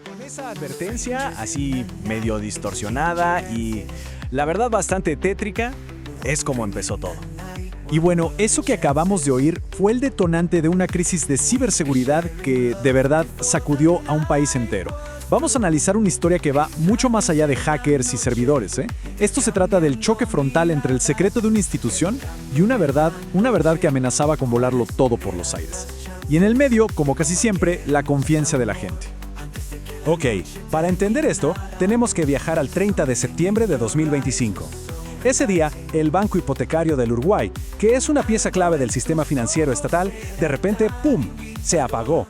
Con esa advertencia, así medio distorsionada y la verdad bastante tétrica, es como empezó todo. Y bueno, eso que acabamos de oír fue el detonante de una crisis de ciberseguridad que de verdad sacudió a un país entero. Vamos a analizar una historia que va mucho más allá de hackers y servidores, ¿eh? Esto se trata del choque frontal entre el secreto de una institución y una verdad que amenazaba con volarlo todo por los aires. Y en el medio, como casi siempre, la confianza de la gente. Ok, para entender esto, tenemos que viajar al 30 de septiembre de 2025. Ese día, el Banco Hipotecario del Uruguay, que es una pieza clave del sistema financiero estatal, de repente, ¡pum!, se apagó.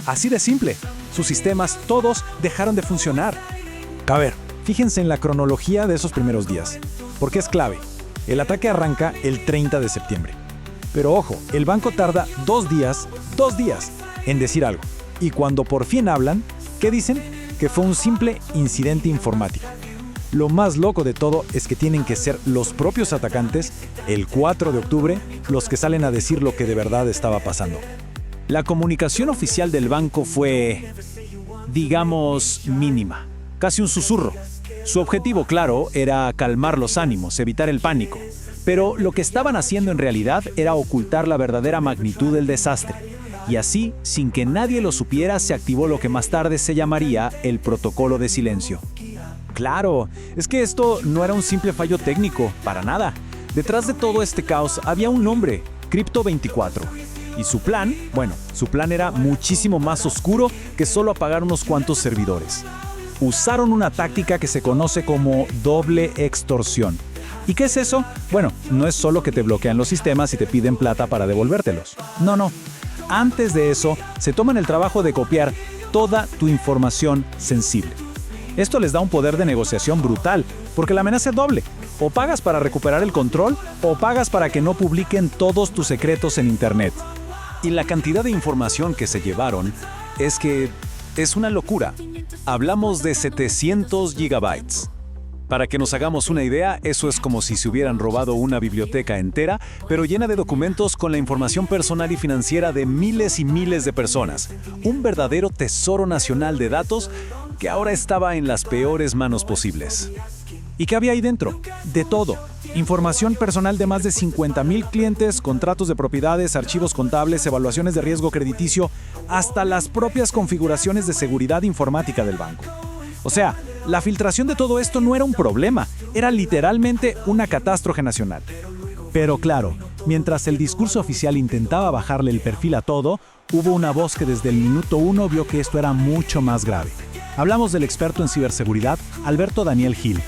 Así de simple. Sus sistemas, todos, dejaron de funcionar. A ver, fíjense en la cronología de esos primeros días, porque es clave. El ataque arranca el 30 de septiembre. Pero ojo, el banco tarda 2 días, en decir algo. Y cuando por fin hablan, ¿qué dicen? Que fue un simple incidente informático. Lo más loco de todo es que tienen que ser los propios atacantes, el 4 de octubre, los que salen a decir lo que de verdad estaba pasando. La comunicación oficial del banco fue, digamos, mínima, casi un susurro. Su objetivo, claro, era calmar los ánimos, evitar el pánico. Pero lo que estaban haciendo en realidad era ocultar la verdadera magnitud del desastre. Y así, sin que nadie lo supiera, se activó lo que más tarde se llamaría el protocolo de silencio. Claro, es que esto no era un simple fallo técnico, para nada. Detrás de todo este caos había un nombre, Crypto24. Y su plan era muchísimo más oscuro que solo apagar unos cuantos servidores. Usaron una táctica que se conoce como doble extorsión. ¿Y qué es eso? Bueno, no es solo que te bloquean los sistemas y te piden plata para devolvértelos. No. Antes de eso, se toman el trabajo de copiar toda tu información sensible. Esto les da un poder de negociación brutal, porque la amenaza es doble. O pagas para recuperar el control, o pagas para que no publiquen todos tus secretos en Internet. Y la cantidad de información que se llevaron es una locura. Hablamos de 700 gigabytes. Para que nos hagamos una idea, eso es como si se hubieran robado una biblioteca entera, pero llena de documentos con la información personal y financiera de miles y miles de personas. Un verdadero tesoro nacional de datos que ahora estaba en las peores manos posibles. ¿Y qué había ahí dentro? De todo. Información personal de más de 50,000 clientes, contratos de propiedades, archivos contables, evaluaciones de riesgo crediticio, hasta las propias configuraciones de seguridad informática del banco. O sea, la filtración de todo esto no era un problema, era literalmente una catástrofe nacional. Pero claro, mientras el discurso oficial intentaba bajarle el perfil a todo, hubo una voz que desde el minuto 1 vio que esto era mucho más grave. Hablamos del experto en ciberseguridad, Alberto Daniel Gil.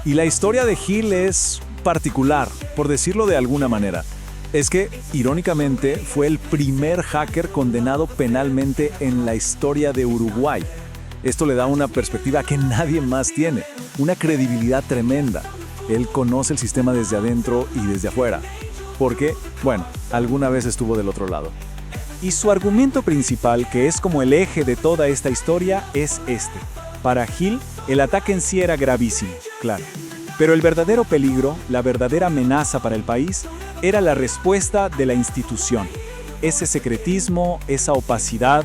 Y la historia de Gil es particular, por decirlo de alguna manera. Es que, irónicamente, fue el primer hacker condenado penalmente en la historia de Uruguay. Esto le da una perspectiva que nadie más tiene, una credibilidad tremenda. Él conoce el sistema desde adentro y desde afuera, porque, alguna vez estuvo del otro lado. Y su argumento principal, que es como el eje de toda esta historia, es este. Para Gil, el ataque en sí era gravísimo, claro. Pero el verdadero peligro, la verdadera amenaza para el país, era la respuesta de la institución. Ese secretismo, esa opacidad.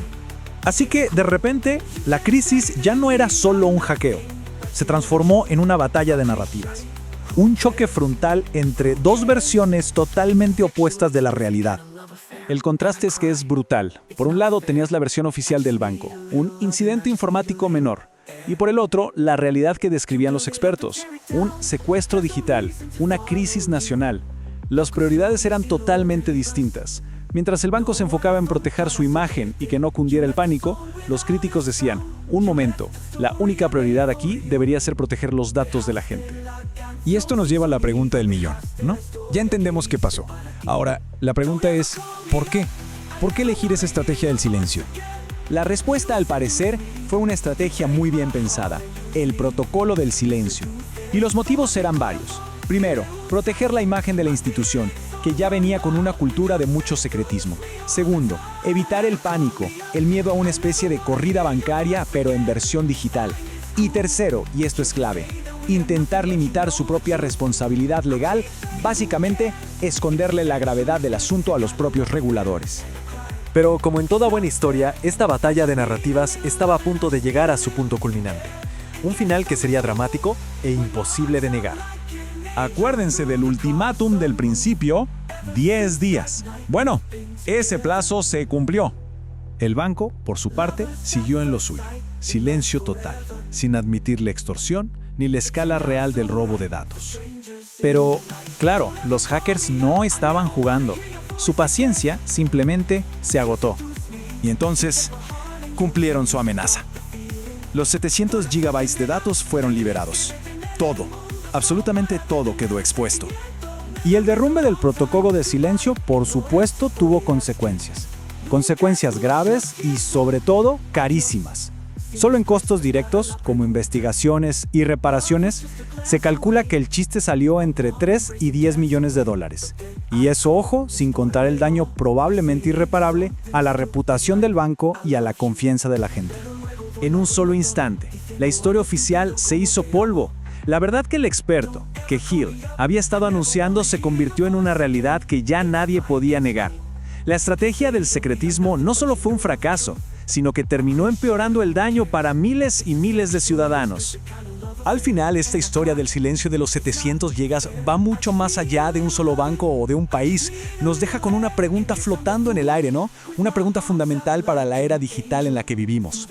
Así que, de repente, la crisis ya no era solo un hackeo. Se transformó en una batalla de narrativas. Un choque frontal entre dos versiones totalmente opuestas de la realidad. El contraste es que es brutal. Por un lado tenías la versión oficial del banco, un incidente informático menor. Y por el otro, la realidad que describían los expertos, un secuestro digital, una crisis nacional. Las prioridades eran totalmente distintas. Mientras el banco se enfocaba en proteger su imagen y que no cundiera el pánico, los críticos decían, un momento, la única prioridad aquí debería ser proteger los datos de la gente. Y esto nos lleva a la pregunta del millón, ¿no? Ya entendemos qué pasó. Ahora, la pregunta es, ¿por qué? ¿Por qué elegir esa estrategia del silencio? La respuesta, al parecer, fue una estrategia muy bien pensada, el protocolo del silencio. Y los motivos eran varios. Primero, proteger la imagen de la institución, que ya venía con una cultura de mucho secretismo. Segundo, evitar el pánico, el miedo a una especie de corrida bancaria, pero en versión digital. Y tercero, y esto es clave, intentar limitar su propia responsabilidad legal, básicamente esconderle la gravedad del asunto a los propios reguladores. Pero como en toda buena historia, esta batalla de narrativas estaba a punto de llegar a su punto culminante. Un final que sería dramático e imposible de negar. Acuérdense del ultimátum del principio, 10 días. Bueno, ese plazo se cumplió. El banco, por su parte, siguió en lo suyo. Silencio total, sin admitir la extorsión ni la escala real del robo de datos. Pero, claro, los hackers no estaban jugando. Su paciencia simplemente se agotó. Y entonces, cumplieron su amenaza. Los 700 gigabytes de datos fueron liberados. Todo, absolutamente todo quedó expuesto. Y el derrumbe del protocolo de silencio, por supuesto, tuvo consecuencias. Consecuencias graves y, sobre todo, carísimas. Solo en costos directos, como investigaciones y reparaciones, se calcula que el chiste salió entre 3 y 10 millones de dólares. Y eso, ojo, sin contar el daño probablemente irreparable a la reputación del banco y a la confianza de la gente. En un solo instante, la historia oficial se hizo polvo. La verdad que el experto, que Hill había estado anunciando, se convirtió en una realidad que ya nadie podía negar. La estrategia del secretismo no solo fue un fracaso, sino que terminó empeorando el daño para miles y miles de ciudadanos. Al final, esta historia del silencio de los 700 gigas va mucho más allá de un solo banco o de un país. Nos deja con una pregunta flotando en el aire, ¿no? Una pregunta fundamental para la era digital en la que vivimos.